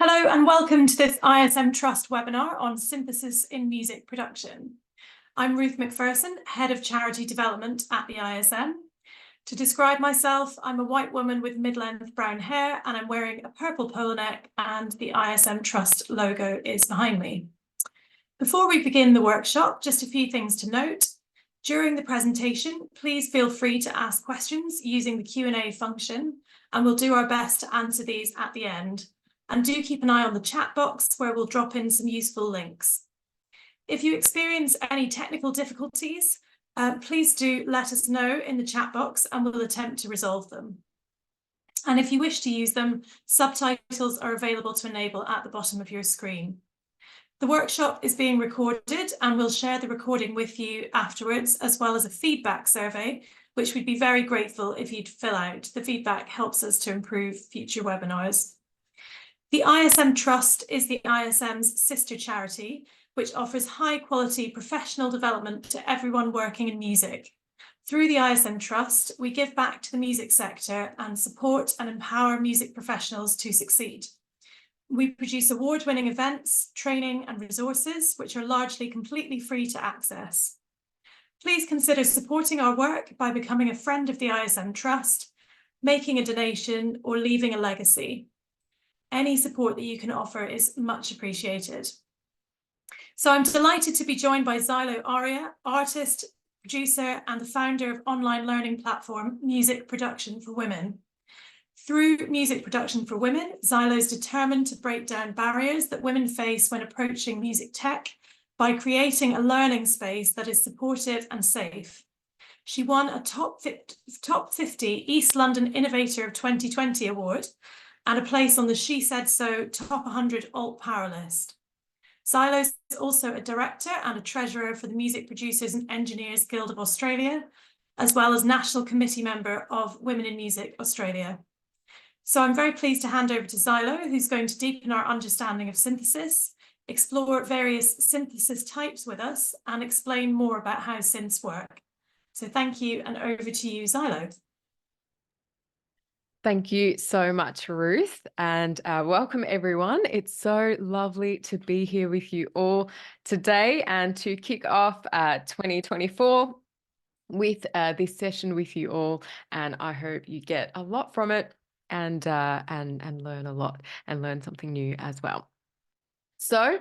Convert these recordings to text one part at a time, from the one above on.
Hello and welcome to this ISM Trust webinar on synthesis in music production. I'm Ruth McPherson, Head of Charity Development at the ISM. To describe myself, I'm a white woman with mid-length brown hair and I'm wearing a purple polo neck and the ISM Trust logo is behind me. Before we begin the workshop, just a few things to note. During the presentation, please feel free to ask questions using the Q&A function and we'll do our best to answer these at the end. And do keep an eye on the chat box where we'll drop in some useful links. If you experience any technical difficulties, please do let us know in the chat box and we'll attempt to resolve them. And if you wish to use them, subtitles are available to enable at the bottom of your screen. The workshop is being recorded and we'll share the recording with you afterwards, as well as a feedback survey, which we'd be very grateful if you'd fill out. The feedback helps us to improve future webinars. The ISM Trust is the ISM's sister charity, which offers high-quality professional development to everyone working in music. Through the ISM Trust, we give back to the music sector and support and empower music professionals to succeed. We produce award-winning events, training and resources, which are largely completely free to access. Please consider supporting our work by becoming a friend of the ISM Trust, making a donation or leaving a legacy. Any support that you can offer is much appreciated. So I'm delighted to be joined by Xylo Aria, artist, producer, and the founder of online learning platform Music Production for Women. Through Music Production for Women, Xylo is determined to break down barriers that women face when approaching music tech by creating a learning space that is supportive and safe. She won a top 50 East London Innovator of 2020 award and a place on the She Said So Top 100 Alt Power list. Xylo is also a director and a treasurer for the Music Producers and Engineers Guild of Australia, as well as National Committee member of Women in Music Australia. So I'm very pleased to hand over to Xylo, who's going to deepen our understanding of synthesis, explore various synthesis types with us, and explain more about how synths work. So thank you, and over to you, Xylo. Thank you so much, Ruth, and welcome everyone. It's so lovely to be here with you all today and to kick off 2024 with this session with you all. And I hope you get a lot from it and learn a lot and learn something new as well. So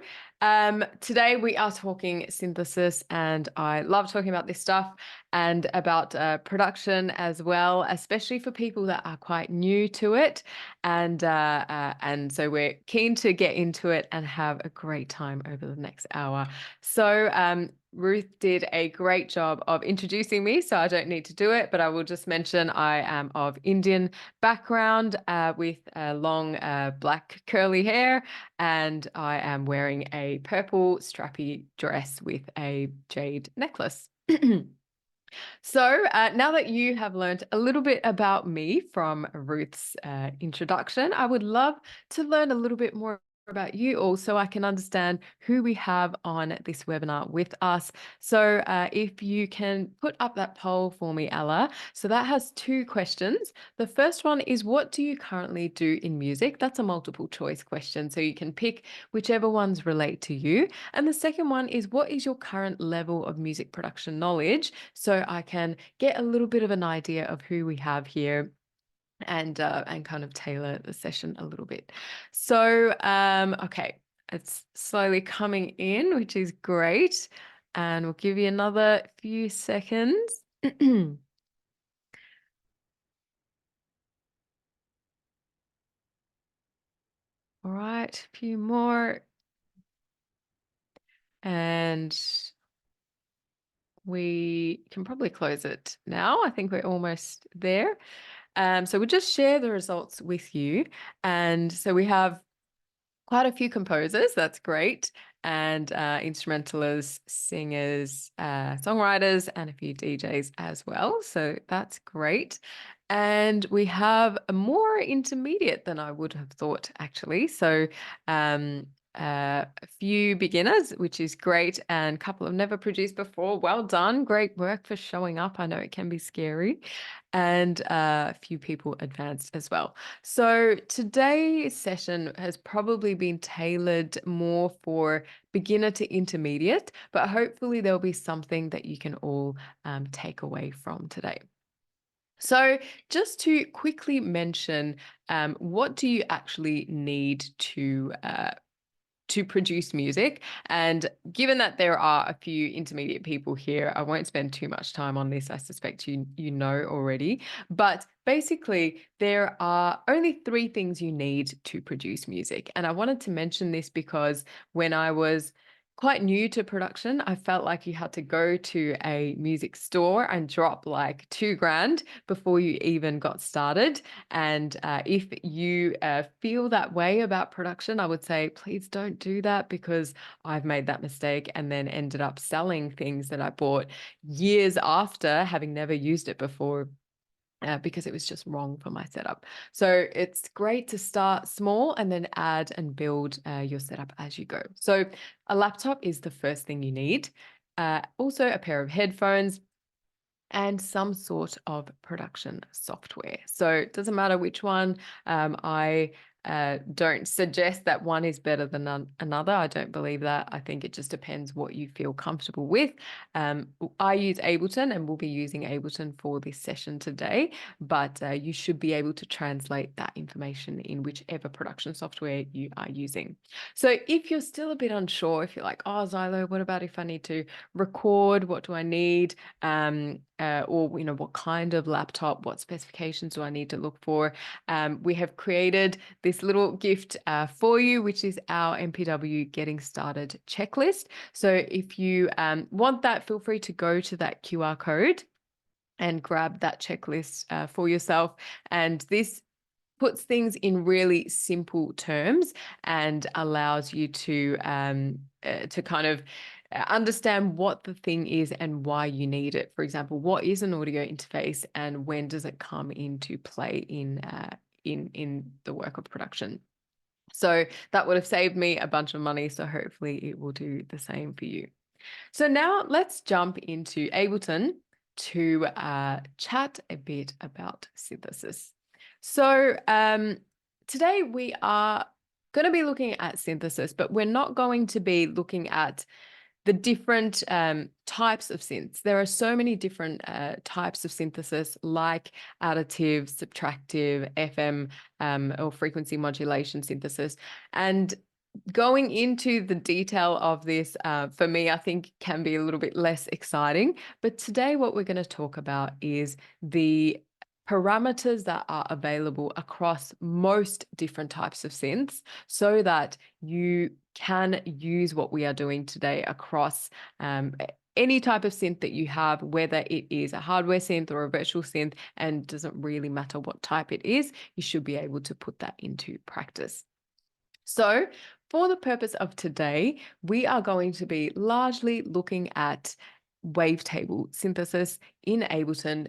today we are talking synthesis, and I love talking about this stuff and about production as well, especially for people that are quite new to it. And so we're keen to get into it and have a great time over the next hour. So Ruth did a great job of introducing me, so I don't need to do it, but I will just mention I am of Indian background with long black curly hair, and I am wearing a purple strappy dress with a jade necklace. So now that you have learned a little bit about me from Ruth's introduction, I would love to learn a little bit more about you all so I can understand who we have on this webinar with us. So if you can put up that poll for me, Ella. So that has two questions. The first one is, what do you currently do in music? That's a multiple choice question, so you can pick whichever ones relate to you. And the second one is, what is your current level of music production knowledge? So I can get a little bit of an idea of who we have here and kind of tailor the session a little bit. So okay, it's slowly coming in, which is great, and we'll give you another few seconds. All right, a few more, and we can probably close it now. I think we're almost there. So we'll just share the results with you. And so we have quite a few composers, that's great, and instrumentalists, singers, songwriters, and a few DJs as well. So that's great. And we have a more intermediate than I would have thought, actually. So a few beginners, which is great, and a couple have never produced before. Well done. Great work for showing up. I know it can be scary. And a few people advanced as well. So today's session has probably been tailored more for beginner to intermediate, but hopefully there'll be something that you can all take away from today. So just to quickly mention, what do you actually need to produce music? And given that there are a few intermediate people here, I won't spend too much time on this. I suspect you know already. But basically, there are only 3 things you need to produce music. And I wanted to mention this because when I was quite new to production, I felt like you had to go to a music store and drop like 2 grand before you even got started. And if you feel that way about production, I would say, please don't do that, because I've made that mistake and then ended up selling things that I bought years after having never used it before. Because it was just wrong for my setup. So it's great to start small and then add and build your setup as you go. So a laptop is the first thing you need. Also a pair of headphones and some sort of production software. So it doesn't matter which one. I don't suggest that one is better than another. I don't believe that. I think it just depends what you feel comfortable with. I use Ableton and we'll be using Ableton for this session today, but you should be able to translate that information in whichever production software you are using. So if you're still a bit unsure, if you're like, oh, Xylo, what about if I need to record? What do I need? Or what kind of laptop, what specifications do I need to look for? We have created this little gift for you, which is our MPW Getting Started checklist. So if you want that, feel free to go to that QR code and grab that checklist for yourself. And this puts things in really simple terms and allows you to kind of understand what the thing is and why you need it. For example, what is an audio interface and when does it come into play in the work of production? So that would have saved me a bunch of money. So hopefully it will do the same for you. So now let's jump into Ableton to chat a bit about synthesis. So today we are going to be looking at synthesis, but we're not going to be looking at the different types of synths. There are so many different types of synthesis, like additive, subtractive, FM, or frequency modulation synthesis. And going into the detail of this, for me, I think can be a little bit less exciting. But today what we're going to talk about is the parameters that are available across most different types of synths so that you can use what we are doing today across any type of synth that you have, whether it is a hardware synth or a virtual synth, and doesn't really matter what type it is, you should be able to put that into practice. So for the purpose of today, we are going to be largely looking at wavetable synthesis in Ableton,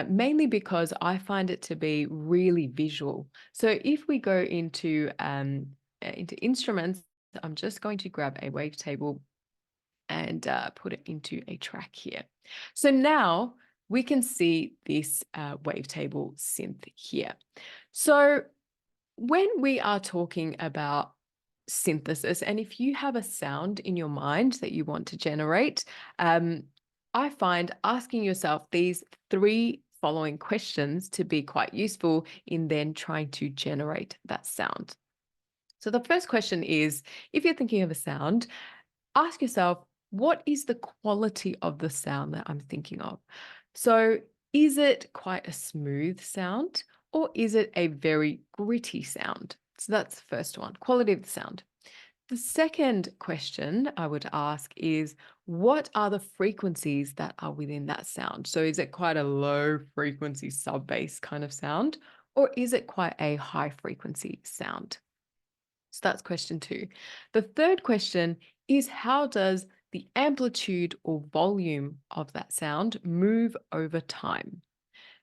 mainly because I find it to be really visual. So if we go into instruments, I'm just going to grab a wavetable and put it into a track here. So now we can see this wavetable synth here. So when we are talking about synthesis, and if you have a sound in your mind that you want to generate, I find asking yourself these 3 following questions to be quite useful in then trying to generate that sound. So the first question is, if you're thinking of a sound, ask yourself, what is the quality of the sound that I'm thinking of? So is it quite a smooth sound, or is it a very gritty sound? So that's the first one, quality of the sound. The second question I would ask is, what are the frequencies that are within that sound? So is it quite a low frequency sub-bass kind of sound, or is it quite a high frequency sound? So that's question 2. The third question is, how does the amplitude or volume of that sound move over time?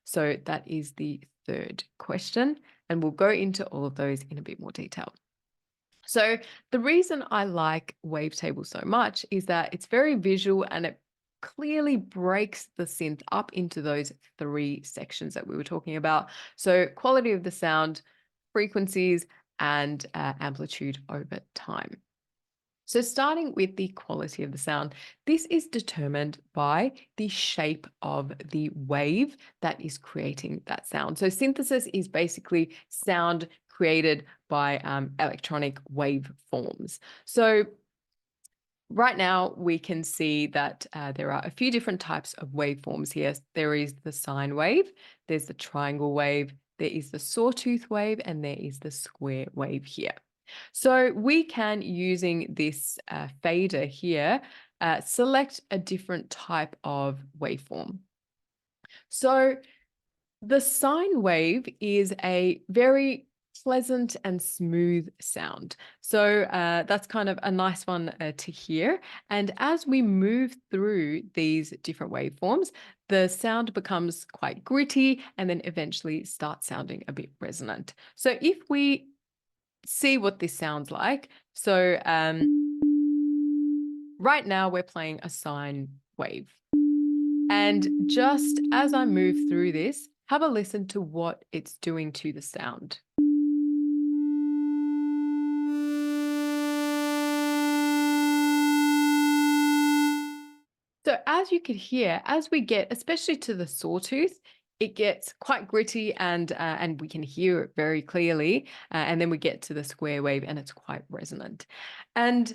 So that is the third question, and we'll go into all of those in a bit more detail. So the reason I like wavetable so much is that it's very visual and it clearly breaks the synth up into those three sections that we were talking about. So quality of the sound, frequencies, and amplitude over time. So starting with the quality of the sound, this is determined by the shape of the wave that is creating that sound. So synthesis is basically sound created by electronic waveforms. So right now we can see that there are a few different types of waveforms here. There is the sine wave, there's the triangle wave, there is the sawtooth wave, and there is the square wave here. So we can, using this fader here, select a different type of waveform. So the sine wave is a very pleasant and smooth sound. So that's kind of a nice one to hear. And as we move through these different waveforms, the sound becomes quite gritty and then eventually starts sounding a bit resonant. So if we see what this sounds like. So right now we're playing a sine wave. And just as I move through this, have a listen to what it's doing to the sound. So as you could hear, as we get, especially to the sawtooth, it gets quite gritty and we can hear it very clearly. And then we get to the square wave and it's quite resonant. And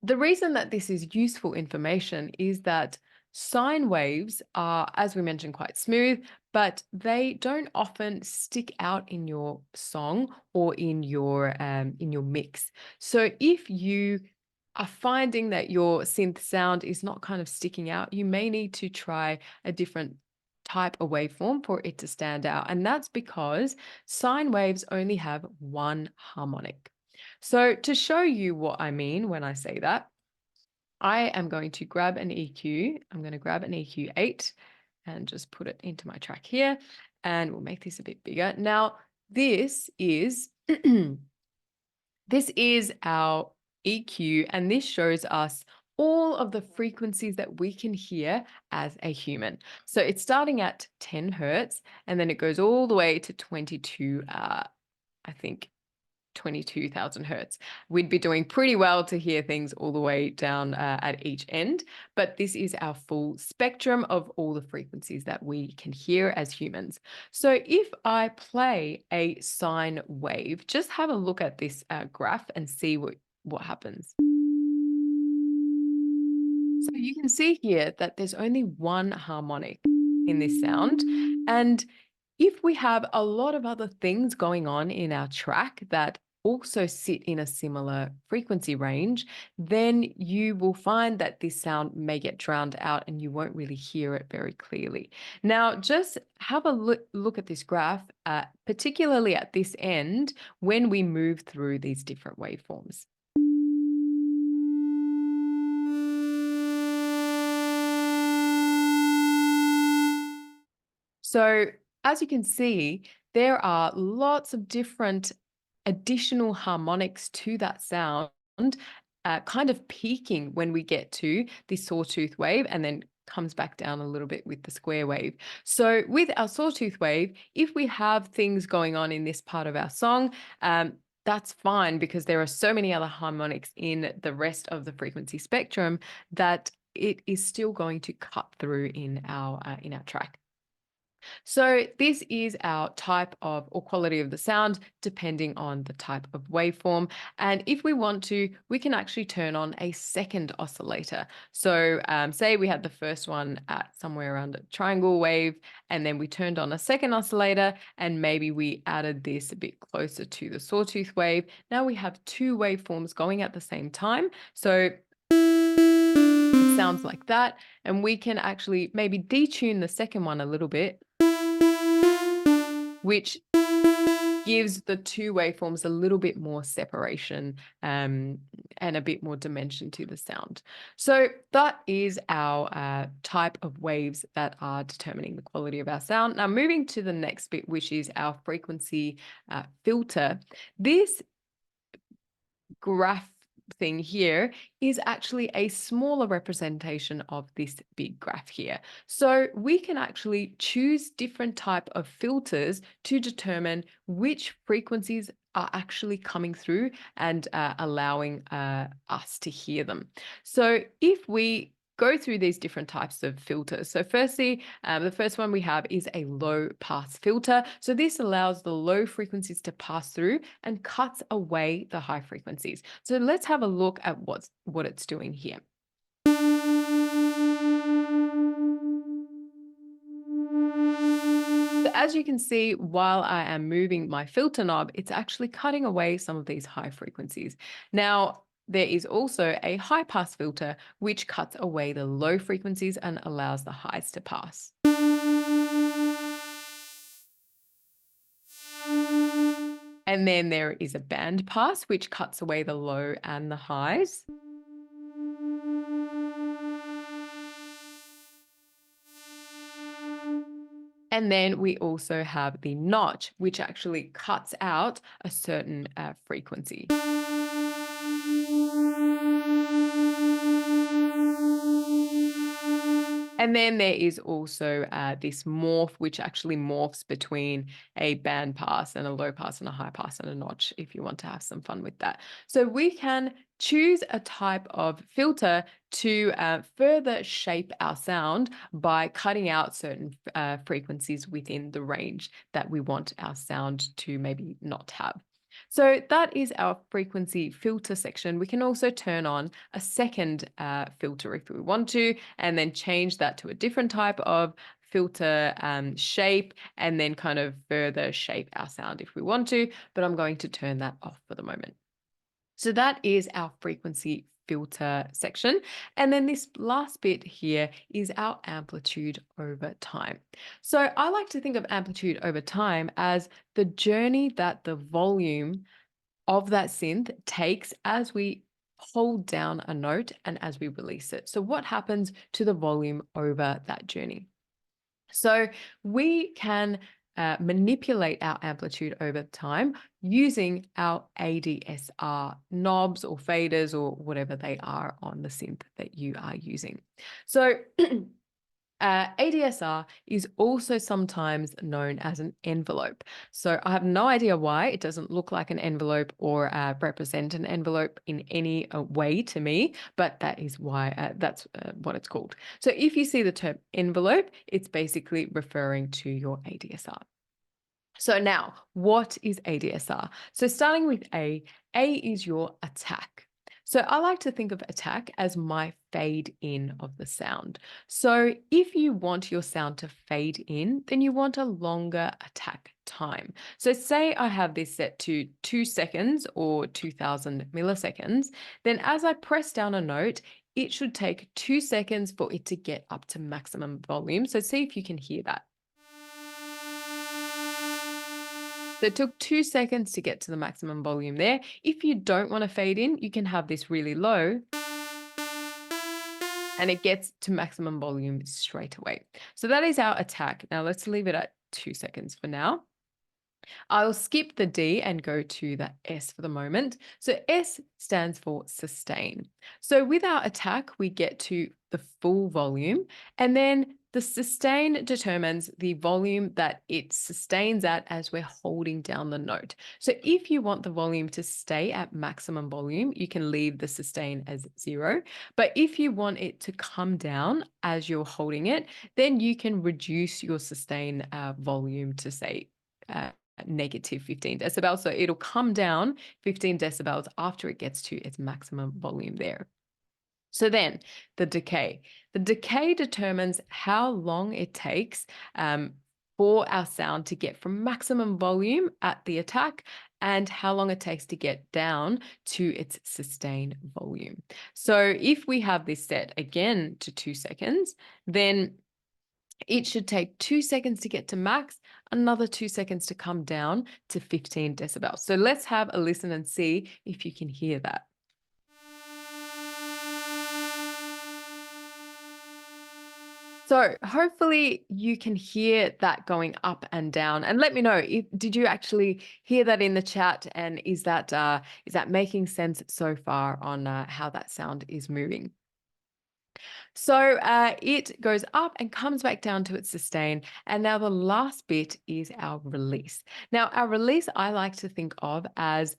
the reason that this is useful information is that sine waves are, as we mentioned, quite smooth, but they don't often stick out in your song or in your mix. So if you are finding that your synth sound is not kind of sticking out, you may need to try a different type of waveform for it to stand out. And that's because sine waves only have one harmonic. So to show you what I mean when I say that, I am going to grab an EQ. I'm going to grab an EQ 8 and just put it into my track here. And we'll make this a bit bigger. Now, this is this is our EQ, and this shows us all of the frequencies that we can hear as a human. So it's starting at 10 hertz, and then it goes all the way to 22, I think 22,000 hertz. We'd be doing pretty well to hear things all the way down at each end, but this is our full spectrum of all the frequencies that we can hear as humans. So if I play a sine wave, just have a look at this graph and see what happens. So you can see here that there's only one harmonic in this sound. And if we have a lot of other things going on in our track that also sit in a similar frequency range, then you will find that this sound may get drowned out and you won't really hear it very clearly. Now, just have a look at this graph, particularly at this end when we move through these different waveforms. So as you can see, there are lots of different additional harmonics to that sound, kind of peaking when we get to the sawtooth wave and then comes back down a little bit with the square wave. So with our sawtooth wave, if we have things going on in this part of our song, that's fine because there are so many other harmonics in the rest of the frequency spectrum that it is still going to cut through in our track. So this is our type of or quality of the sound, depending on the type of waveform. And if we want to, we can actually turn on a second oscillator. So say we had the first one at somewhere around a triangle wave, and then we turned on a second oscillator, and maybe we added this a bit closer to the sawtooth wave. Now we have two waveforms going at the same time. So it sounds like that. And we can actually maybe detune the second one a little bit, which gives the two waveforms a little bit more separation and a bit more dimension to the sound. So that is our type of waves that are determining the quality of our sound. Now moving to the next bit, which is our frequency filter. This graph thing here is actually a smaller representation of this big graph here. So we can actually choose different type of filters to determine which frequencies are actually coming through and allowing us to hear them. So if we go through these different types of filters. So firstly, the first one we have is a low pass filter. So this allows the low frequencies to pass through and cuts away the high frequencies. So let's have a look at what it's doing here. So as you can see, while I am moving my filter knob, it's actually cutting away some of these high frequencies. Now, there is also a high pass filter, which cuts away the low frequencies and allows the highs to pass. And then there is a band pass, which cuts away the low and the highs. And then we also have the notch, which actually cuts out a certain frequency. And then there is also this morph, which actually morphs between a band pass and a low pass and a high pass and a notch, if you want to have some fun with that. So we can choose a type of filter to further shape our sound by cutting out certain frequencies within the range that we want our sound to maybe not have. So that is our frequency filter section. We can also turn on a second filter if we want to, and then change that to a different type of filter shape, and then kind of further shape our sound if we want to, but I'm going to turn that off for the moment. So that is our frequency filter section. And then this last bit here is our amplitude over time. So I like to think of amplitude over time as the journey that the volume of that synth takes as we hold down a note and as we release it. So what happens to the volume over that journey? So we can manipulate our amplitude over time using our ADSR knobs or faders or whatever they are on the synth that you are using. So ADSR is also sometimes known as an envelope. So I have no idea why it doesn't look like an envelope or represent an envelope in any way to me, but that is why that's what it's called. So if you see the term envelope, it's basically referring to your ADSR. So now, what is ADSR? So starting with A is your attack. So I like to think of attack as my fade in of the sound. So if you want your sound to fade in, then you want a longer attack time. So say I have this set to 2 seconds or 2000 milliseconds, then as I press down a note, it should take 2 seconds for it to get up to maximum volume. So see if you can hear that. So it took 2 seconds to get to the maximum volume there. If you don't want to fade in, you can have this really low and it gets to maximum volume straight away. So that is our attack. Now let's leave it at 2 seconds for now. I'll skip the D and go to the S for the moment. So S stands for sustain. So with our attack, we get to the full volume, and then the sustain determines the volume that it sustains at as we're holding down the note. So if you want the volume to stay at maximum volume, you can leave the sustain as 0. But if you want it to come down as you're holding it, then you can reduce your sustain volume to say negative 15 decibels. So it'll come down 15 decibels after it gets to its maximum volume there. So then the decay. The decay determines how long it takes for our sound to get from maximum volume at the attack and how long it takes to get down to its sustained volume. So if we have this set again to 2 seconds, then it should take 2 seconds to get to max, another 2 seconds to come down to 15 decibels. So let's have a listen and see if you can hear that. So hopefully you can hear that going up and down, and let me know did you actually hear that in the chat, and is that making sense so far on how that sound is moving? So it goes up and comes back down to its sustain. And now the last bit is our release. Now our release I like to think of as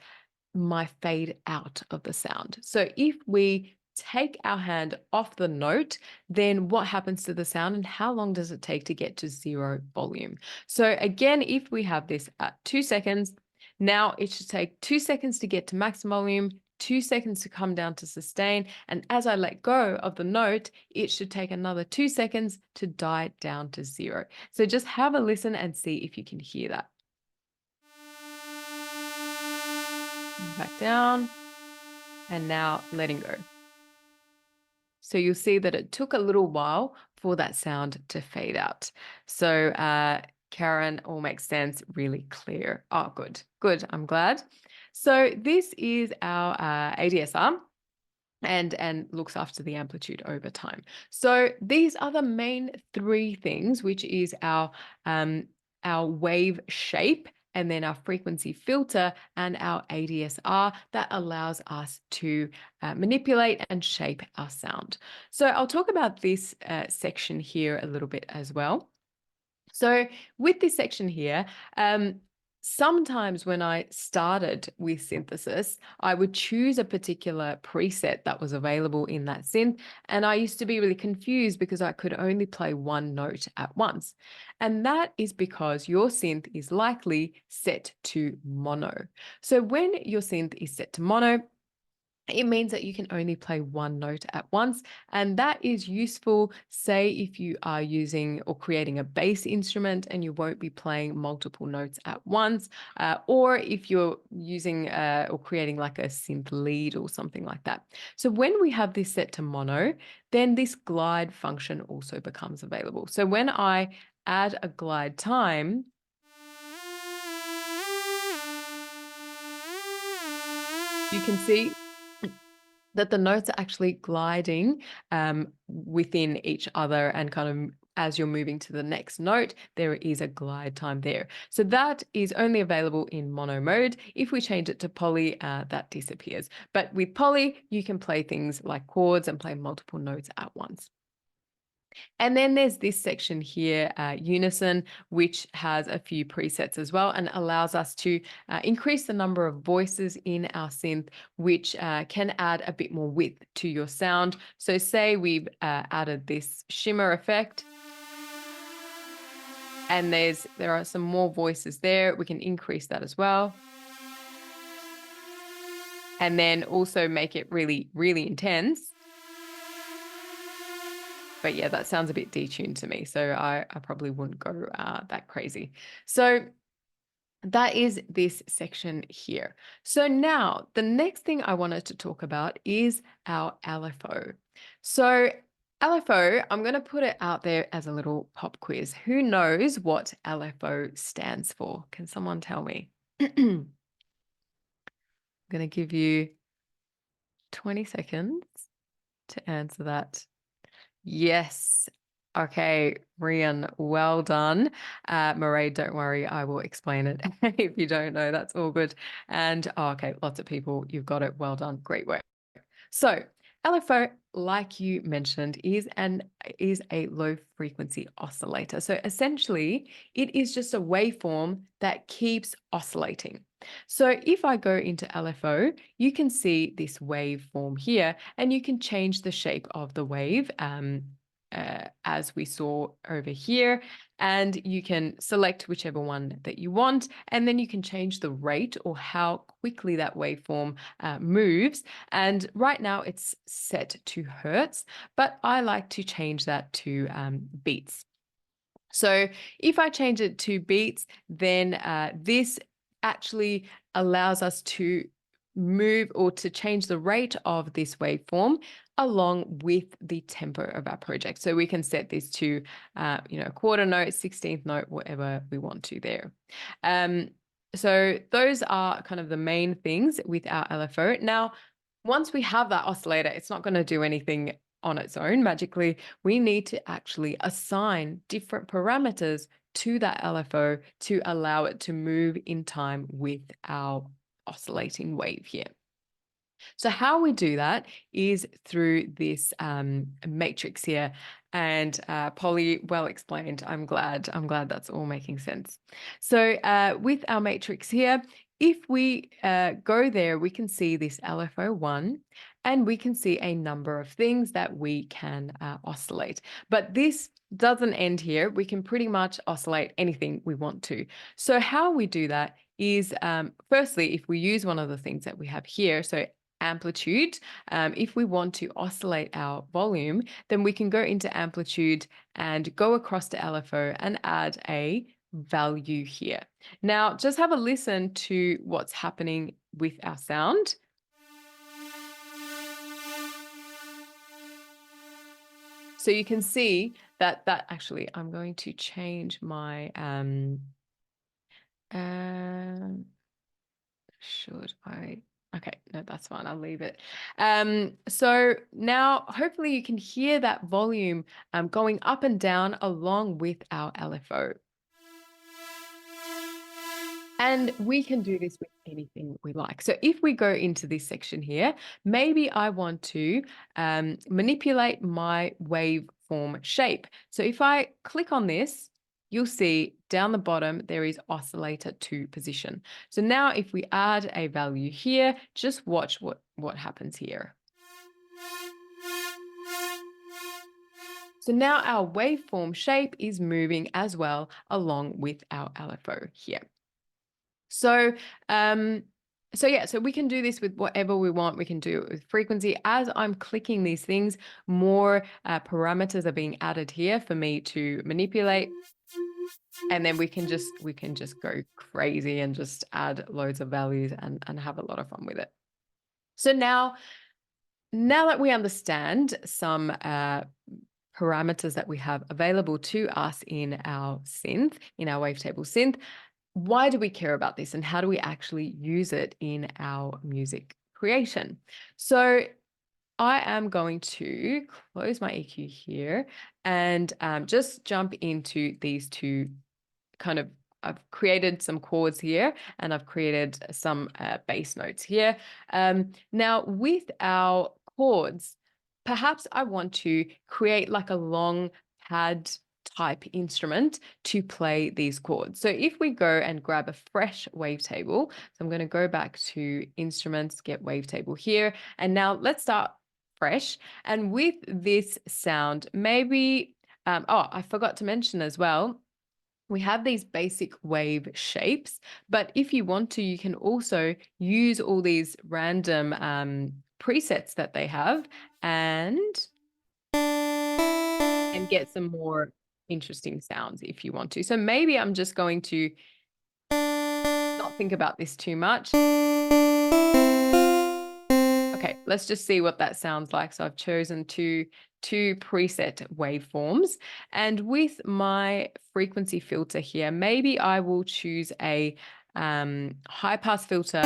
my fade out of the sound. So if we take our hand off the note, then what happens to the sound and how long does it take to get to 0 volume? So again, if we have this at 2 seconds, now it should take 2 seconds to get to max volume, 2 seconds to come down to sustain. And as I let go of the note, it should take another 2 seconds to die down to 0. So just have a listen and see if you can hear that. Back down, and now letting go. So you'll see that it took a little while for that sound to fade out. So Karen, all makes sense, really clear. Oh, good, good, I'm glad. So this is our ADSR. And looks after the amplitude over time. So these are the main 3 things, which is our wave shape, and then our frequency filter, and our ADSR that allows us to manipulate and shape our sound. So I'll talk about this section here a little bit as well. So with this section here, sometimes when I started with synthesis, I would choose a particular preset that was available in that synth. And I used to be really confused because I could only play one note at once. And that is because your synth is likely set to mono. So when your synth is set to mono, it means that you can only play one note at once. And that is useful, say, if you are using or creating a bass instrument and you won't be playing multiple notes at once, or if you're using or creating like a synth lead or something like that. So when we have this set to mono, then this glide function also becomes available. So when I add a glide time, you can see that the notes are actually gliding within each other, and kind of as you're moving to the next note, there is a glide time there. So that is only available in mono mode. If we change it to poly, that disappears. But with poly, you can play things like chords and play multiple notes at once. And then there's this section here, unison, which has a few presets as well and allows us to increase the number of voices in our synth, which can add a bit more width to your sound. So say we've added this shimmer effect, and there are some more voices there. We can increase that as well. And then also make it really, really intense. But yeah, that sounds a bit detuned to me. So I probably wouldn't go that crazy. So that is this section here. So now the next thing I wanted to talk about is our LFO. So LFO, I'm going to put it out there as a little pop quiz. Who knows what LFO stands for? Can someone tell me? I'm going to give you 20 seconds to answer that. Yes. Okay, Rian, well done. Mairead, don't worry, I will explain it. If you don't know, that's all good. And okay, lots of people, you've got it. Well done. Great work. So LFO, like you mentioned, is a low frequency oscillator. So essentially, it is just a waveform that keeps oscillating. So if I go into LFO, you can see this waveform here, and you can change the shape of the wave as we saw over here, and you can select whichever one that you want, and then you can change the rate or how quickly that waveform moves. And right now it's set to hertz, but I like to change that to beats. So if I change it to beats, then this actually allows us to move or to change the rate of this waveform along with the tempo of our project. So we can set this to, a quarter note, 16th note, whatever we want to there. So those are kind of the main things with our LFO. Now, once we have that oscillator, it's not going to do anything on its own magically. We need to actually assign different parameters to that LFO to allow it to move in time with our oscillating wave here. So how we do that is through this matrix here. And Polly, well explained. I'm glad that's all making sense. So with our matrix here, if we go there, we can see this LFO1, and we can see a number of things that we can oscillate. But this doesn't end here. We can pretty much oscillate anything we want to. So how we do that is, firstly, if we use one of the things that we have here, so amplitude, if we want to oscillate our volume, then we can go into amplitude and go across to LFO and add a value here. Now, just have a listen to what's happening with our sound. So you can see that actually, I'm going to change my, should I? Okay, no, that's fine. I'll leave it. So now hopefully you can hear that volume going up and down along with our LFO. And we can do this with anything we like. So if we go into this section here, maybe I want to manipulate my waveform shape. So if I click on this, you'll see down the bottom, there is oscillator 2 position. So now if we add a value here, just watch what happens here. So now our waveform shape is moving as well along with our LFO here. So, so we can do this with whatever we want. We can do it with frequency. As I'm clicking these things, more parameters are being added here for me to manipulate. And then we can just go crazy and just add loads of values and have a lot of fun with it. So now that we understand some parameters that we have available to us in our synth, in our wavetable synth, why do we care about this and how do we actually use it in our music creation? So I am going to close my EQ here and just jump into these two I've created some chords here and I've created some bass notes here. Now with our chords, perhaps I want to create like a long pad type instrument to play these chords. So if we go and grab a fresh wavetable, so I'm going to go back to instruments, get wavetable here, and now let's start fresh. And with this sound, maybe, I forgot to mention as well, we have these basic wave shapes, but if you want to, you can also use all these random presets that they have and get some more interesting sounds if you want to. So maybe I'm just going to not think about this too much. Okay, let's just see what that sounds like. So I've chosen two preset waveforms. And with my frequency filter here, maybe I will choose a high pass filter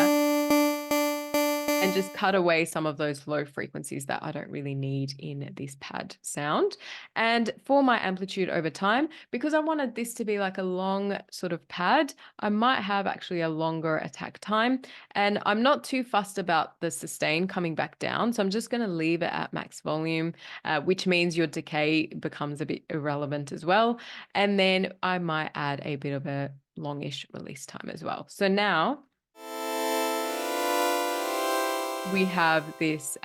and just cut away some of those low frequencies that I don't really need in this pad sound. And for my amplitude over time, because I wanted this to be like a long sort of pad, I might have actually a longer attack time. And I'm not too fussed about the sustain coming back down. So I'm just going to leave it at max volume, which means your decay becomes a bit irrelevant as well. And then I might add a bit of a longish release time as well. So now we have this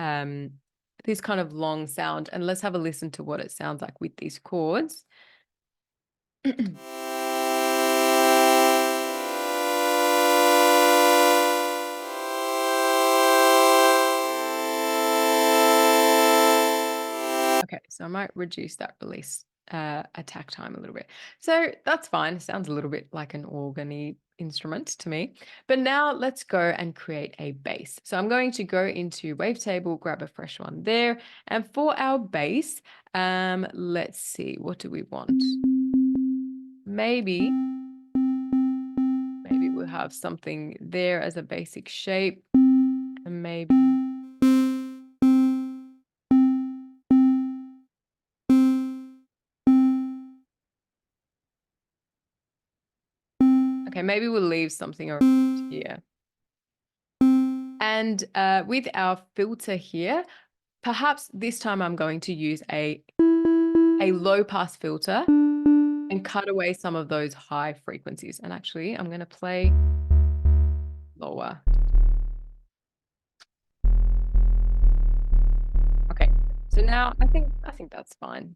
this kind of long sound, and let's have a listen to what it sounds like with these chords. Okay, so I might reduce that release attack time a little bit. So that's fine. It sounds a little bit like an organ-y instrument to me. But now let's go and create a bass. So I'm going to go into wavetable, grab a fresh one there. And for our bass, let's see, what do we want? Maybe we'll have something there as a basic shape, and maybe Okay, maybe we'll leave something around here. And with our filter here, perhaps this time I'm going to use a low pass filter and cut away some of those high frequencies. And actually, I'm going to play lower. Okay, so now I think that's fine.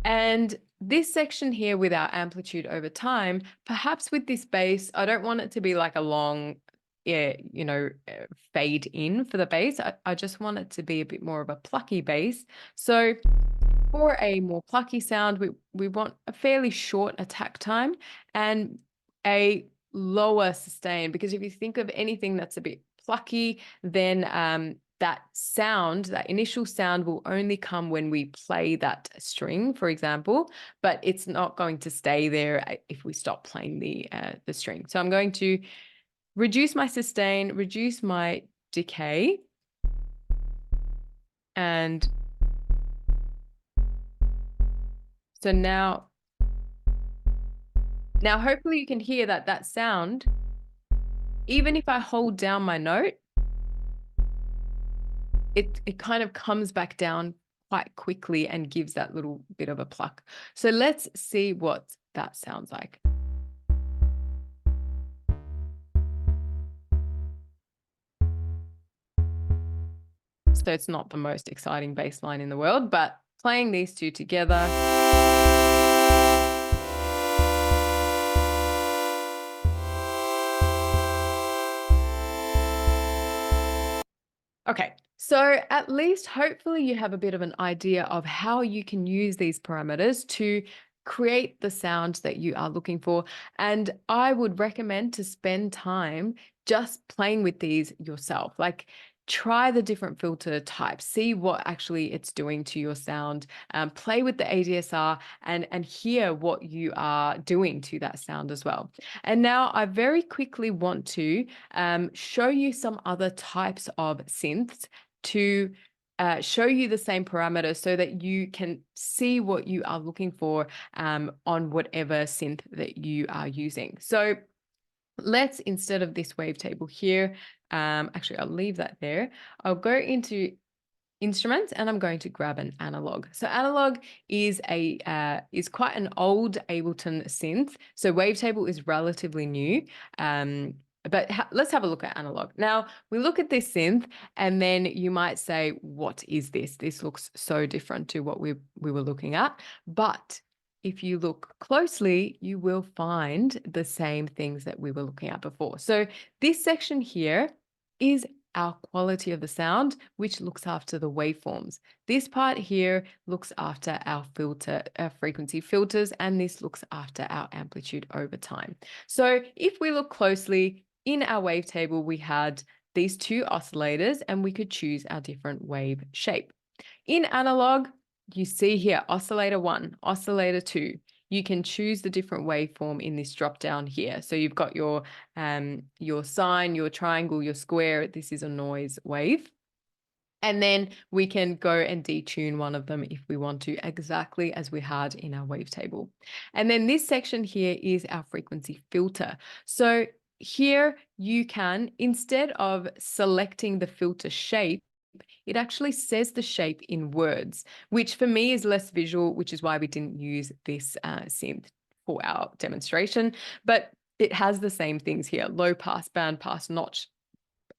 And this section here with our amplitude over time, perhaps with this bass, I don't want it to be like a long, fade in for the bass. I just want it to be a bit more of a plucky bass. So for a more plucky sound, we want a fairly short attack time and a lower sustain, because if you think of anything that's a bit plucky, then that initial sound will only come when we play that string, for example, but it's not going to stay there if we stop playing the string. So I'm going to reduce my sustain, reduce my decay, and so now hopefully you can hear that sound, even if I hold down my note, it kind of comes back down quite quickly and gives that little bit of a pluck. So let's see what that sounds like. So it's not the most exciting bass line in the world, but playing these two together. Okay, so at least hopefully you have a bit of an idea of how you can use these parameters to create the sound that you are looking for. And I would recommend to spend time just playing with these yourself. Like, try the different filter types, see what actually it's doing to your sound, play with the ADSR and hear what you are doing to that sound as well. And now I very quickly want to show you some other types of synths to show you the same parameters so that you can see what you are looking for on whatever synth that you are using. So let's, instead of this wavetable here, actually I'll leave that there. I'll go into instruments and I'm going to grab an analog. So analog is quite an old Ableton synth. So wavetable is relatively new. But let's have a look at analog. Now, we look at this synth and then you might say, what is this? This looks so different to what we were looking at. But if you look closely, you will find the same things that we were looking at before. So this section here is our quality of the sound, which looks after the waveforms. This part here looks after our frequency filters, and this looks after our amplitude over time. So if we look closely, in our wavetable, we had these two oscillators and we could choose our different wave shape. In analog, you see here, oscillator 1, oscillator 2. You can choose the different waveform in this drop down here. So you've got your sine, your triangle, your square. This is a noise wave. And then we can go and detune one of them if we want to, exactly as we had in our wavetable. And then this section here is our frequency filter. So here you can, instead of selecting the filter shape, it actually says the shape in words, which for me is less visual, which is why we didn't use this synth for our demonstration. But it has the same things here: low pass, band pass, notch,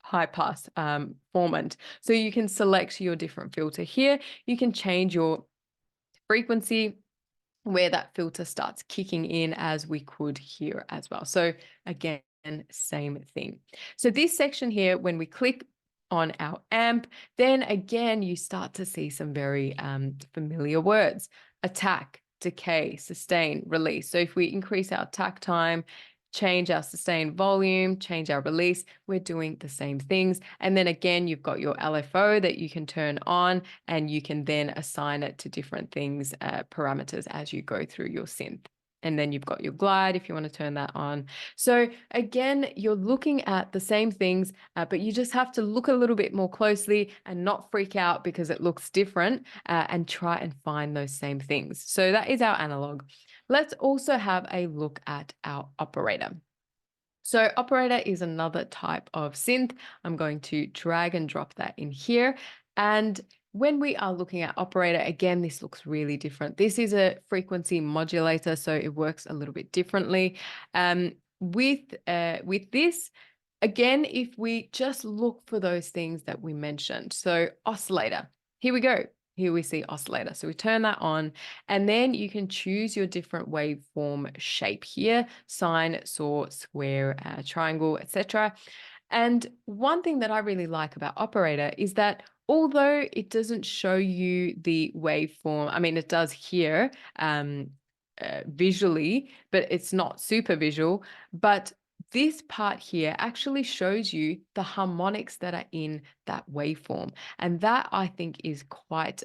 high pass, formant. So you can select your different filter here. You can change your frequency where that filter starts kicking in, as we could here as well. So again, same thing. So this section here, when we click on our amp, then again, you start to see some very familiar words: attack, decay, sustain, release. So if we increase our attack time, change our sustain volume, change our release, we're doing the same things. And then again, you've got your LFO that you can turn on, and you can then assign it to different things, parameters as you go through your synth. And then you've got your glide if you want to turn that on. So again, you're looking at the same things, but you just have to look a little bit more closely and not freak out because it looks different, and try and find those same things. So that is our analog. let's also have a look at our operator. So operator is another type of synth. I'm going to drag and drop that in here. And when we are looking at operator, again, this looks really different. This is a frequency modulator, so it works a little bit differently. With this, again, if we just look for those things that we mentioned, so oscillator, here we go. Here we see oscillator. So we turn that on, and then you can choose your different waveform shape here: sine, saw, square, triangle, etc. And one thing that I really like about operator is that although it doesn't show you the waveform, I mean, it does here visually, but it's not super visual. But this part here actually shows you the harmonics that are in that waveform, and that I think is quite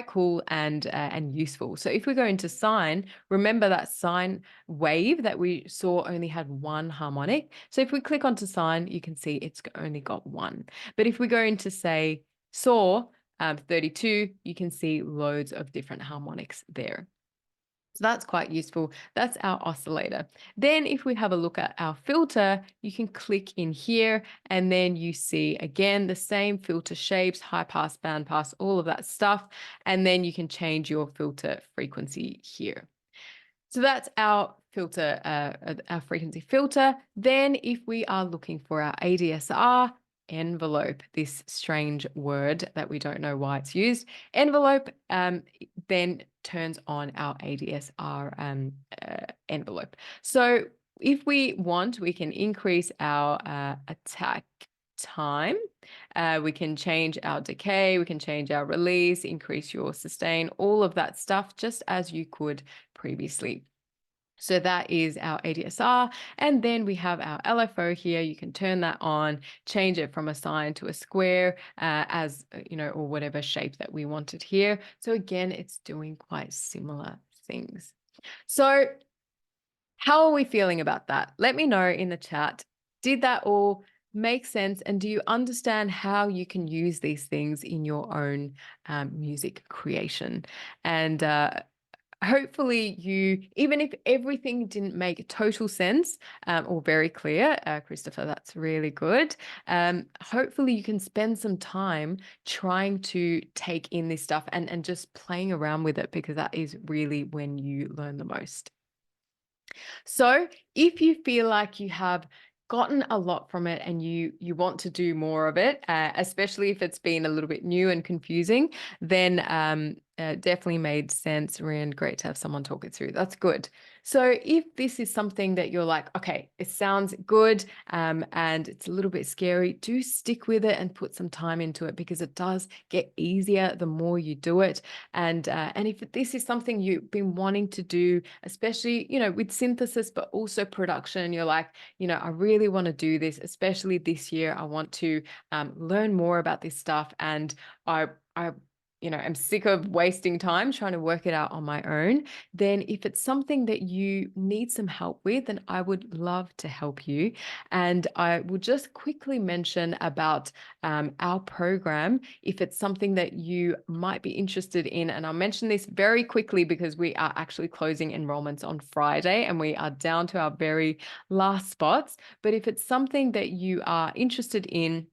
cool and useful. So if we go into sine, remember that sine wave that we saw only had one harmonic. So if we click onto sine, you can see it's only got one. But if we go into, say, saw 32, you can see loads of different harmonics there. So that's quite useful. That's our oscillator. Then if we have a look at our filter, you can click in here and then you see again the same filter shapes: high pass, band pass, all of that stuff. And then you can change your filter frequency here. So that's our filter, our frequency filter. Then if we are looking for our ADSR, envelope, this strange word that we don't know why it's used, envelope, then turns on our ADSR envelope. So if we want, we can increase our attack time. We can change our decay, we can change our release, increase your sustain, all of that stuff, just as you could previously. So that is our ADSR. And then we have our LFO here. You can turn that on, change it from a sine to a square, as you know, or whatever shape that we wanted here. So again, it's doing quite similar things. So how are we feeling about that? Let me know in the chat. Did that all make sense? And do you understand how you can use these things in your own music creation? And hopefully you, even if everything didn't make total sense or very clear, Christopher, that's really good. Hopefully you can spend some time trying to take in this stuff and just playing around with it, because that is really when you learn the most. So if you feel like you have gotten a lot from it and you want to do more of it, especially if it's been a little bit new and confusing, then definitely made sense. Rand, great to have someone talk it through. That's good. So if this is something that you're like, okay, it sounds good and it's a little bit scary, do stick with it and put some time into it, because it does get easier the more you do it. And if this is something you've been wanting to do, especially, you know, with synthesis, but also production, you're like, you know, I really want to do this, especially this year. I want to learn more about this stuff. And I you know, I'm sick of wasting time trying to work it out on my own. Then if it's something that you need some help with, then I would love to help you. And I will just quickly mention about our program, if it's something that you might be interested in. And I'll mention this very quickly because we are actually closing enrollments on Friday and we are down to our very last spots. But if it's something that you are interested in,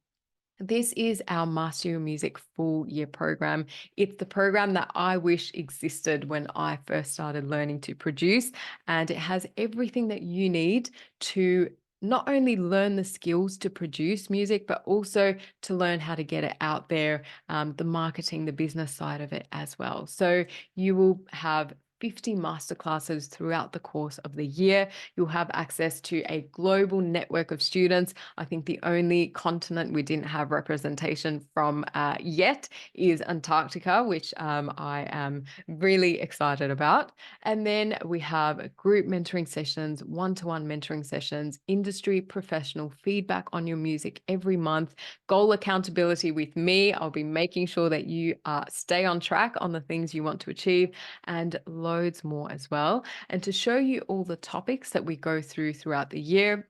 this is our Master Your Music full year program. It's the program that I wish existed when I first started learning to produce, and it has everything that you need to not only learn the skills to produce music, but also to learn how to get it out there, the marketing, the business side of it as well. So you will have 50 masterclasses throughout the course of the year. You'll have access to a global network of students. I think the only continent we didn't have representation from yet is Antarctica, which I am really excited about. And then we have group mentoring sessions, one-to-one mentoring sessions, industry professional feedback on your music every month, goal accountability with me. I'll be making sure that you stay on track on the things you want to achieve, and loads more as well. And to show you all the topics that we go throughout the year,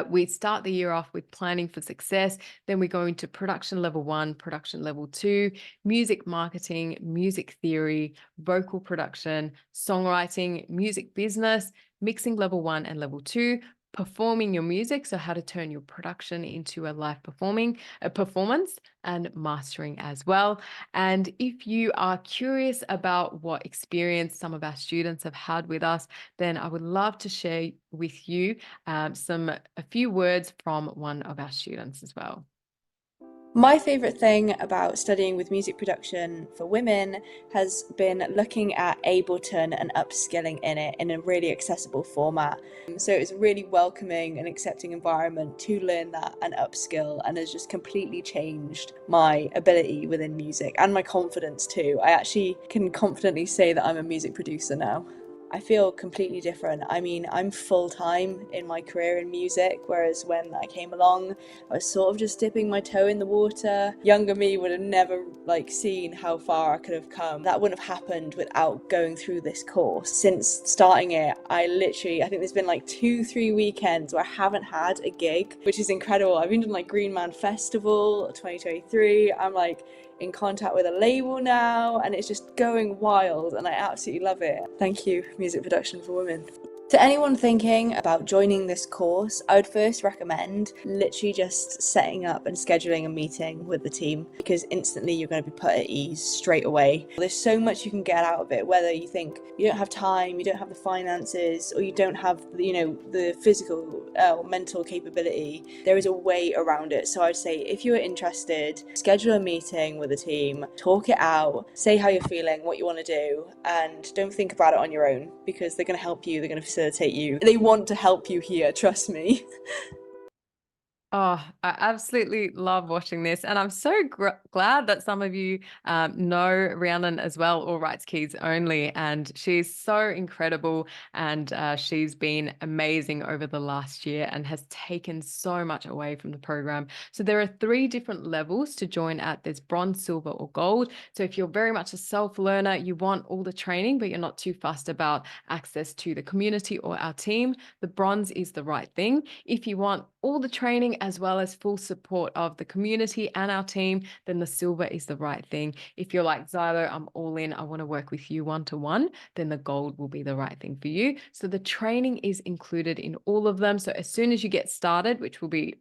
We start the year off with planning for success. Then we go into production level 1, production level 2, music marketing, music theory, vocal production, songwriting, music business, mixing level 1 and level 2, performing your music. So how to turn your production into a live performance, and mastering as well. And if you are curious about what experience some of our students have had with us, then I would love to share with you a few words from one of our students as well. My favourite thing about studying with music production for women has been looking at Ableton and upskilling in it in a really accessible format. So it's a really welcoming and accepting environment to learn that and upskill, and has just completely changed my ability within music and my confidence too. I actually can confidently say that I'm a music producer now. I feel completely different. I mean, I'm full-time in my career in music, whereas when I came along, I was sort of just dipping my toe in the water. Younger me would have never seen how far I could have come. That wouldn't have happened without going through this course. Since starting it, I think there's been 2-3 weekends where I haven't had a gig, which is incredible. I've been to Green Man Festival 2023. I'm in contact with a label now, and it's just going wild, and I absolutely love it. Thank you, Music Production for Women. To anyone thinking about joining this course, I would first recommend literally just setting up and scheduling a meeting with the team, because instantly you're going to be put at ease straight away. There's so much you can get out of it, whether you think you don't have time, you don't have the finances, or you don't have the physical or mental capability. There is a way around it. So I'd say if you're interested, schedule a meeting with the team, talk it out, say how you're feeling, what you want to do, and don't think about it on your own, because they're going to help you, they're going to facilitate you. They want to help you here, trust me. Oh, I absolutely love watching this. And I'm so glad that some of you know Rhiannon as well, All Rights Keys Only. And she's so incredible. And she's been amazing over the last year and has taken so much away from the program. So there are 3 different levels to join at. There's bronze, silver, or gold. So if you're very much a self-learner, you want all the training, but you're not too fussed about access to the community or our team, the bronze is the right thing. If you want all the training as well as full support of the community and our team, then the silver is the right thing. If you're like, Xylo, I'm all in, I want to work with you one-to-one, then the gold will be the right thing for you. So the training is included in all of them. So as soon as you get started, which will be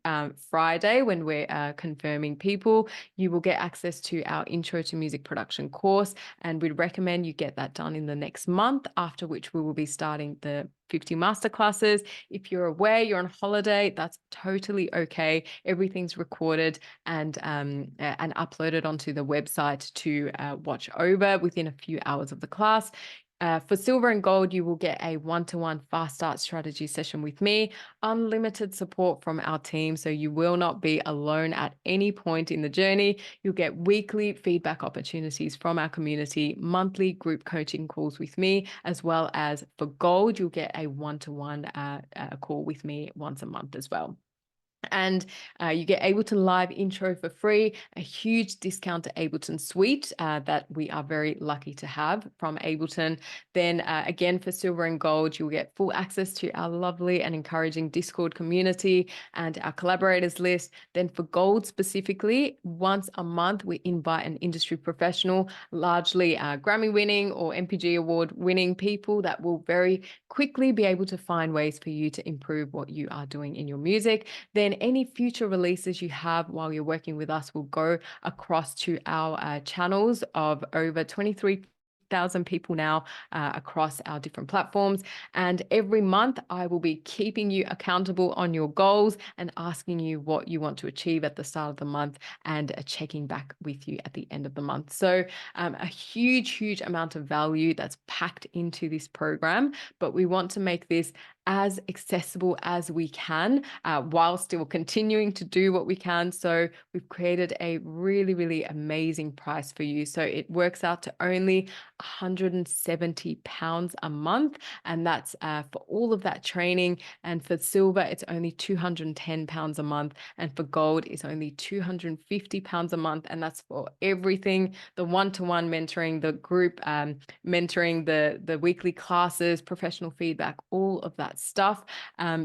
Friday when we're confirming people, you will get access to our Intro to Music Production course. And we'd recommend you get that done in the next month, after which we will be starting the 50 masterclasses. If you're away, you're on holiday, that's totally okay. Everything's recorded and uploaded onto the website to watch over within a few hours of the class. For silver and gold, you will get a one-to-one fast start strategy session with me, unlimited support from our team. So you will not be alone at any point in the journey. You'll get weekly feedback opportunities from our community, monthly group coaching calls with me, as well as for gold, you'll get a one-to-one call with me once a month as well. And you get Ableton Live intro for free, a huge discount to Ableton Suite that we are very lucky to have from Ableton. Then again, for silver and gold, you'll get full access to our lovely and encouraging Discord community and our collaborators list. Then for gold specifically, once a month, we invite an industry professional, largely Grammy winning or MPG award winning people that will very quickly be able to find ways for you to improve what you are doing in your music. Then any future releases you have while you're working with us will go across to our channels of over 23,000 people now across our different platforms. And every month I will be keeping you accountable on your goals and asking you what you want to achieve at the start of the month and checking back with you at the end of the month. So a huge amount of value that's packed into this program, but we want to make this as accessible as we can while still continuing to do what we can. So we've created a really amazing price for you. So it works out to only £170 a month, and that's for all of that training. And for silver, it's only £210 a month, and for gold, it's only £250 a month, and that's for everything: the one-to-one mentoring, the group mentoring, the weekly classes, professional feedback, all of that that stuff.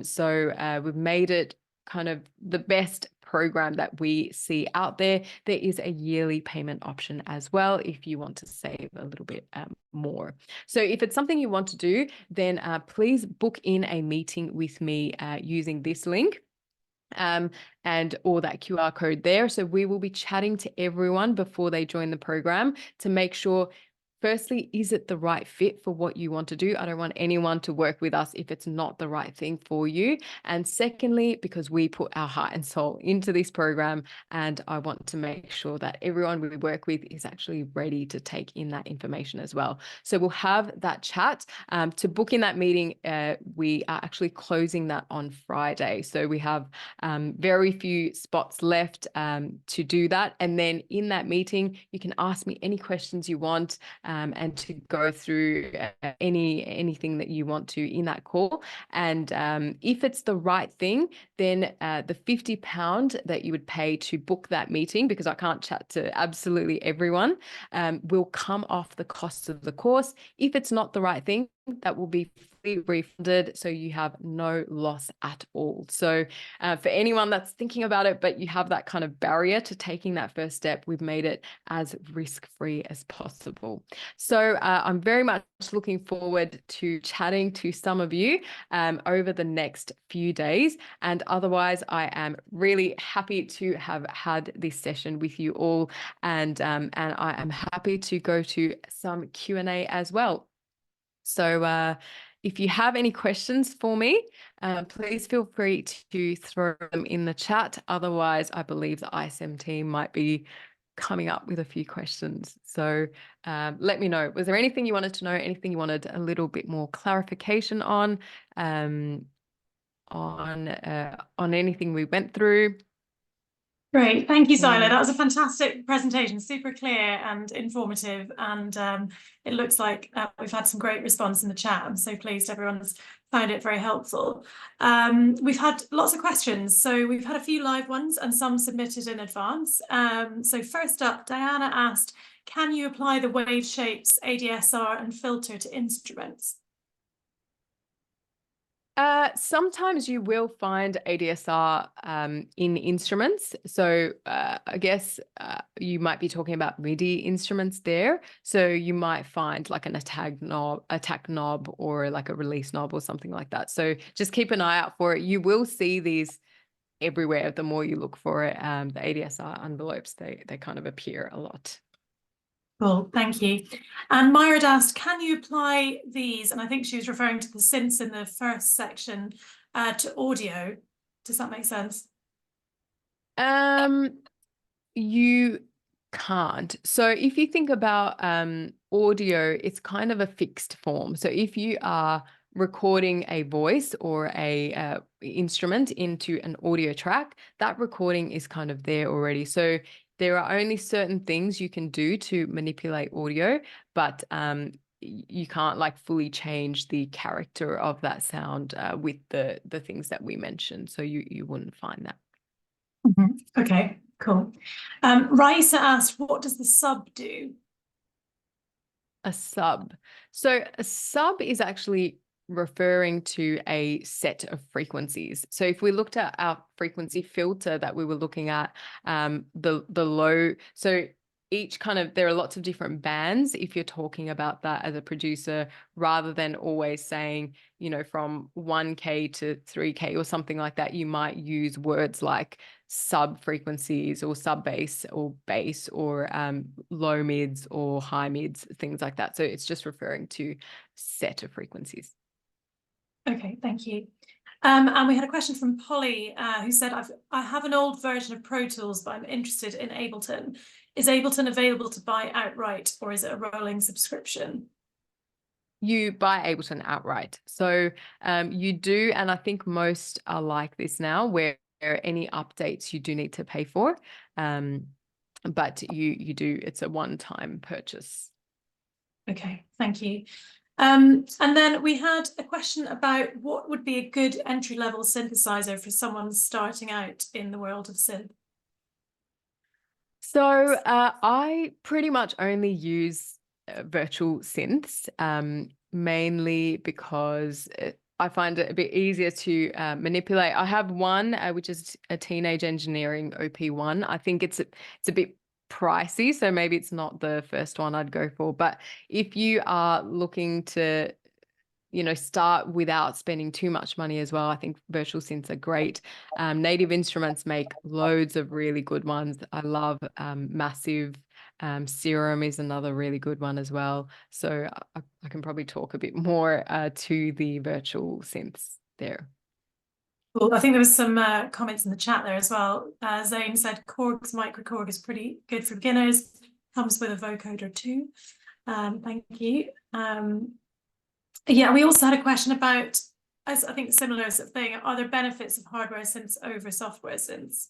So we've made it kind of the best program that we see out there. There is a yearly payment option as well if you want to save a little bit more. So if it's something you want to do, then please book in a meeting with me using this link. And or that QR code there. So we will be chatting to everyone before they join the program to make sure, firstly, is it the right fit for what you want to do? I don't want anyone to work with us if it's not the right thing for you. And secondly, because we put our heart and soul into this program, and I want to make sure that everyone we work with is actually ready to take in that information as well. So we'll have that chat. To book in that meeting, we are actually closing that on Friday. So we have very few spots left to do that. And then in that meeting, you can ask me any questions you want. And to go through anything that you want to in that call. And if it's the right thing, then the £50 that you would pay to book that meeting, because I can't chat to absolutely everyone, will come off the cost of the course. If it's not the right thing, that will be fully refunded, so you have no loss at all. So for anyone that's thinking about it, but you have that kind of barrier to taking that first step, we've made it as risk-free as possible. So I'm very much looking forward to chatting to some of you over the next few days. And otherwise, I am really happy to have had this session with you all. And I am happy to go to some Q&A as well. So if you have any questions for me, please feel free to throw them in the chat. Otherwise, I believe the ISM team might be coming up with a few questions. So let me know. Was there anything you wanted to know, anything you wanted a little bit more clarification on anything we went through? Great, thank you, Xylo. That was a fantastic presentation, super clear and informative, and it looks like we've had some great response in the chat. I'm so pleased everyone's found it very helpful. We've had lots of questions, so we've had a few live ones and some submitted in advance. So first up, Diana asked, can you apply the wave shapes, ADSR and filter to instruments? Sometimes you will find ADSR in instruments. So I guess you might be talking about MIDI instruments there. So you might find like an attack knob or like a release knob or something like that. So just keep an eye out for it. You will see these everywhere the more you look for it. The ADSR envelopes, they kind of appear a lot. Cool, thank you. And Myra asked, can you apply these, and I think she was referring to the synths in the first section, to audio? Does that make sense? You can't. So if you think about audio, it's kind of a fixed form. So if you are recording a voice or a instrument into an audio track, that recording is kind of there already. So there are only certain things you can do to manipulate audio, but you can't like fully change the character of that sound with the things that we mentioned. So you wouldn't find that. Mm-hmm. Okay, cool. Raisa asked, what does the sub do? A sub. So a sub is actually referring to a set of frequencies. So if we looked at our frequency filter that we were looking at, the low, so each kind of, there are lots of different bands if you're talking about that as a producer, rather than always saying, you know, from 1K to 3K or something like that, you might use words like sub frequencies or sub bass or low mids or high mids, things like that. So it's just referring to set of frequencies. Okay, thank you. And we had a question from Polly who said, I have an old version of Pro Tools, but I'm interested in Ableton. Is Ableton available to buy outright, or is it a rolling subscription? You buy Ableton outright. So you do, and I think most are like this now, where any updates you do need to pay for. But you do, it's a one-time purchase. Okay, thank you. And then we had a question about what would be a good entry-level synthesizer for someone starting out in the world of synth. So I pretty much only use virtual synths, mainly because I find it a bit easier to manipulate. I have one, which is a teenage engineering OP1. I think it's a bit pricey, so maybe it's not the first one I'd go for. But if you are looking to, start without spending too much money as well, I think virtual synths are great. Native Instruments make loads of really good ones. I love Massive. Serum is another really good one as well. So I can probably talk a bit more to the virtual synths there. Well, I think there was some comments in the chat there as well. Zane said Korg's microKORG is pretty good for beginners. Comes with a vocoder too. Thank you. Yeah, we also had a question about, as I think similar sort of thing, are there benefits of hardware synths over software synths?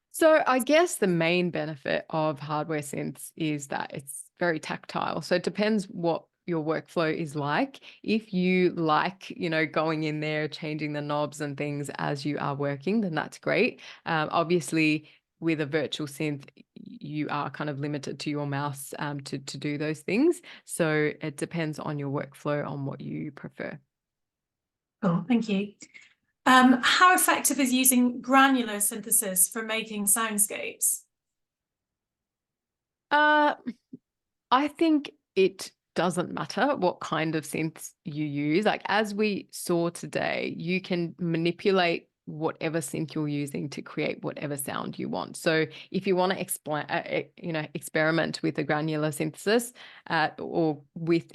So I guess the main benefit of hardware synths is that it's very tactile. So it depends what your workflow is like. If you like, going in there, changing the knobs and things as you are working, then that's great. Obviously, with a virtual synth, you are kind of limited to your mouse to do those things. So it depends on your workflow, on what you prefer. Cool, thank you. How effective is using granular synthesis for making soundscapes? I think it doesn't matter what kind of synths you use. Like as we saw today, you can manipulate whatever synth you're using to create whatever sound you want. So if you want to experiment with a granular synthesis or with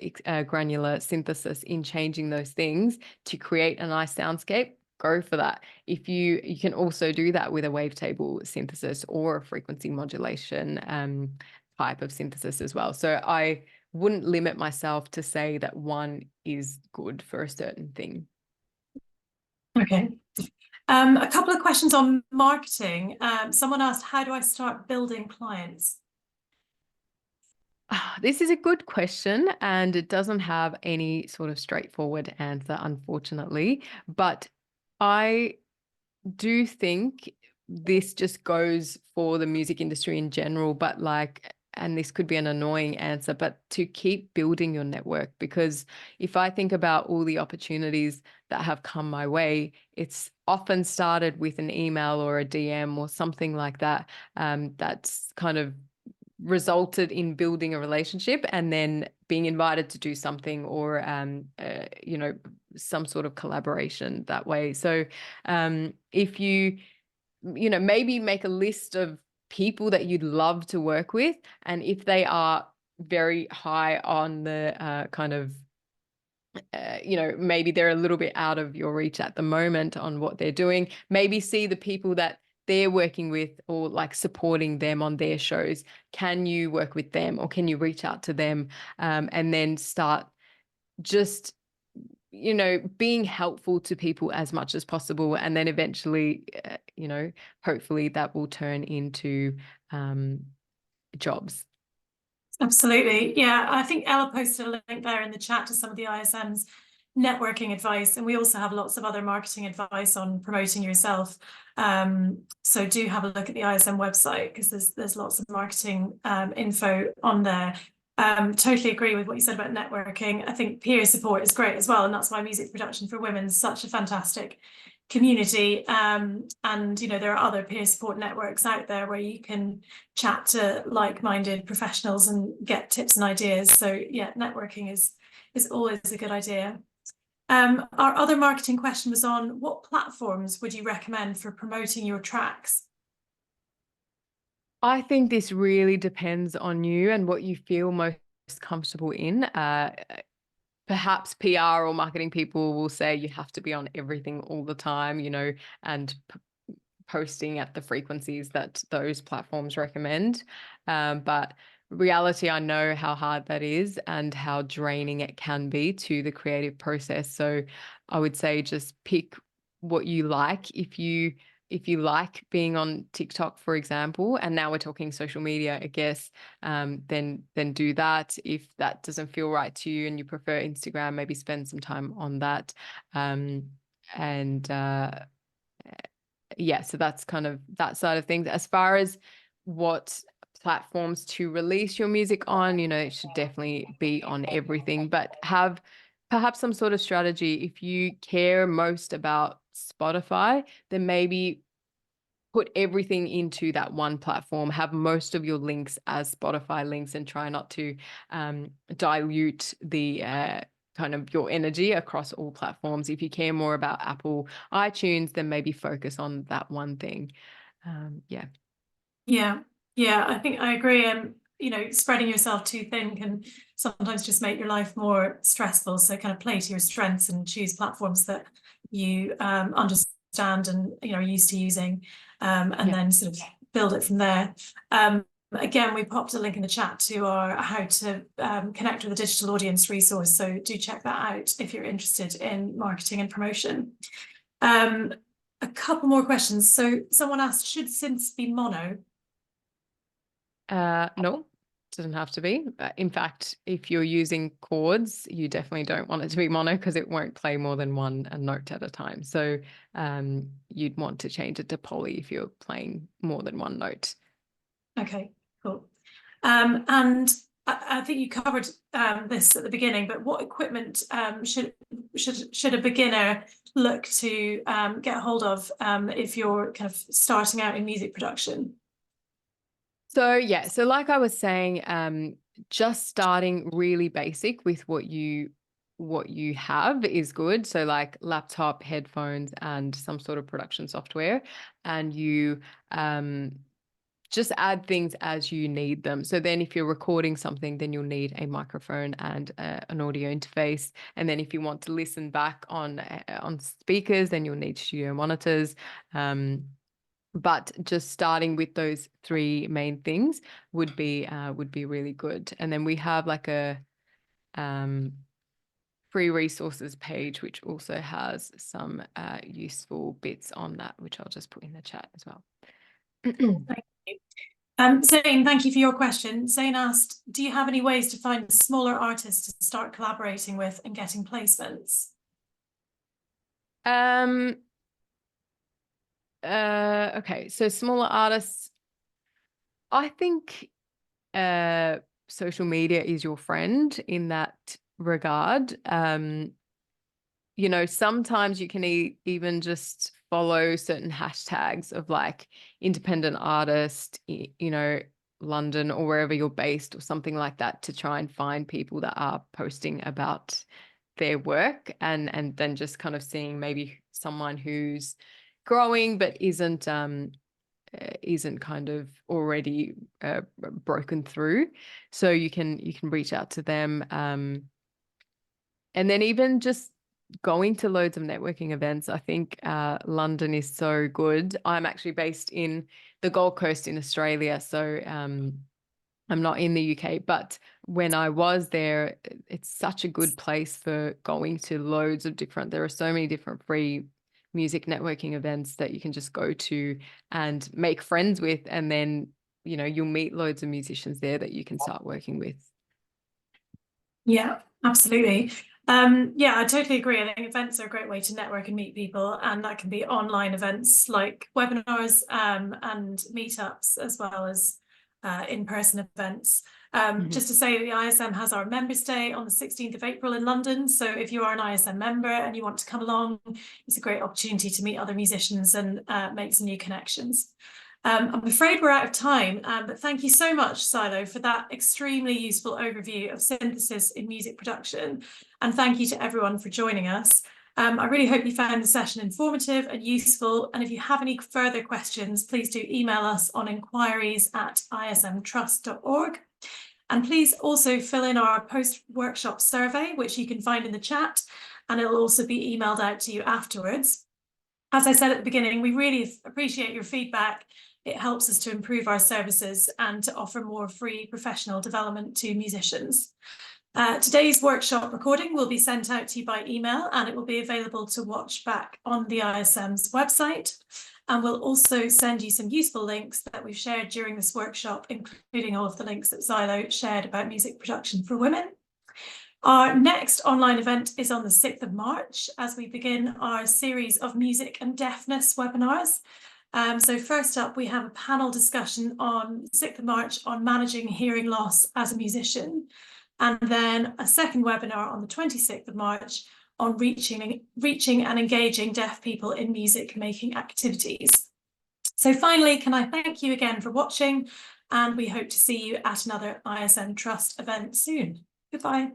granular synthesis in changing those things to create a nice soundscape, go for that. If you can also do that with a wavetable synthesis or a frequency modulation type of synthesis as well. So I wouldn't limit myself to say that one is good for a certain thing. Okay. A couple of questions on marketing. Someone asked, how do I start building clients? This is a good question, and it doesn't have any sort of straightforward answer, unfortunately. But I do think this just goes for the music industry in general, but and this could be an annoying answer, but to keep building your network, because if I think about all the opportunities that have come my way, it's often started with an email or a DM or something like that. That's kind of resulted in building a relationship and then being invited to do something or some sort of collaboration that way. So if you maybe make a list of people that you'd love to work with, and if they are very high on the kind of maybe they're a little bit out of your reach at the moment on what they're doing, maybe see the people that they're working with or like supporting them on their shows. Can you work with them, or can you reach out to them and then start just being helpful to people as much as possible, and then eventually hopefully that will turn into jobs. Absolutely. Yeah, I think Ella posted a link there in the chat to some of the ISM's networking advice, and we also have lots of other marketing advice on promoting yourself. So do have a look at the ISM website, because there's lots of marketing info on there. Totally agree with what you said about networking. I think peer support is great as well, and that's why music production for women is such a fantastic community. And there are other peer support networks out there where you can chat to like-minded professionals and get tips and ideas. So yeah, networking is always a good idea. Our other marketing question was on what platforms would you recommend for promoting your tracks? I think this really depends on you and what you feel most comfortable in. Perhaps PR or marketing people will say you have to be on everything all the time, and posting at the frequencies that those platforms recommend. But reality, I know how hard that is and how draining it can be to the creative process. So I would say just pick what you like. If you like being on TikTok, for example, and now we're talking social media, I guess, then do that. If that doesn't feel right to you and you prefer Instagram, maybe spend some time on that. Yeah, so that's kind of that side of things. As far as what platforms to release your music on, it should definitely be on everything, but have perhaps some sort of strategy. If you care most about Spotify, then maybe put everything into that one platform, have most of your links as Spotify links, and try not to dilute the kind of your energy across all platforms. If you care more about Apple iTunes, then maybe focus on that one thing. Yeah. Yeah, I think I agree. You know, spreading yourself too thin can sometimes just make your life more stressful. So kind of play to your strengths and choose platforms that you understand and, you know, are used to using, and then sort of build it from there. Again, we popped a link in the chat to our how to connect with a digital audience resource. So do check that out if you're interested in marketing and promotion. A couple more questions. So someone asked, should synths be mono? No, doesn't have to be. In fact, if you're using chords, you definitely don't want it to be mono because it won't play more than one note at a time. So you'd want to change it to poly if you're playing more than one note. Okay, cool. And I think you covered this at the beginning, but what equipment should a beginner look to get hold of if you're kind of starting out in music production? So yeah, so like I was saying, just starting really basic with what you have is good. So like laptop, headphones, and some sort of production software, and you just add things as you need them. So then if you're recording something, then you'll need a microphone and an audio interface. And then if you want to listen back on speakers, then you'll need studio monitors. But just starting with those three main things would be really good. And then we have like a free resources page, which also has some useful bits on that, which I'll just put in the chat as well. Thank you. Zane, thank you for your question. Zane asked, do you have any ways to find smaller artists to start collaborating with and getting placements? Okay, so smaller artists, I think social media is your friend in that regard. You know, sometimes you can even just follow certain hashtags of like independent artist, you know, London or wherever you're based or something like that, to try and find people that are posting about their work, and then just kind of seeing maybe someone who's growing but isn't kind of already broken through. So you can reach out to them, and then even just going to loads of networking events. I think London is so good. I'm actually based in the Gold Coast in Australia, so I'm not in the UK, but when I was there, it's such a good place for going to loads of there are so many different free music networking events that you can just go to and make friends with. And then, you know, you'll meet loads of musicians there that you can start working with. Yeah, absolutely. Yeah, I totally agree. I think events are a great way to network and meet people, and that can be online events like webinars and meetups, as well as in-person events. Just to say, the ISM has our Members Day on the 16th of April in London. So if you are an ISM member and you want to come along, it's a great opportunity to meet other musicians and make some new connections. I'm afraid we're out of time, but thank you so much, Xylo, for that extremely useful overview of synthesis in music production. And thank you to everyone for joining us. I really hope you found the session informative and useful. And if you have any further questions, please do email us on inquiries@ismtrust.org. And please also fill in our post-workshop survey, which you can find in the chat, and it'll also be emailed out to you afterwards. As I said at the beginning, we really appreciate your feedback. It helps us to improve our services and to offer more free professional development to musicians. Today's workshop recording will be sent out to you by email, and it will be available to watch back on the ISM's website. And we'll also send you some useful links that we've shared during this workshop, including all of the links that Xylo shared about music production for women. Our next online event is on the 6th of March, as we begin our series of music and deafness webinars. So first up, we have a panel discussion on 6th of March on managing hearing loss as a musician. and then a second webinar on the 26th of March on reaching and engaging deaf people in music making activities. So finally, can I thank you again for watching, and we hope to see you at another ISM Trust event soon. Goodbye.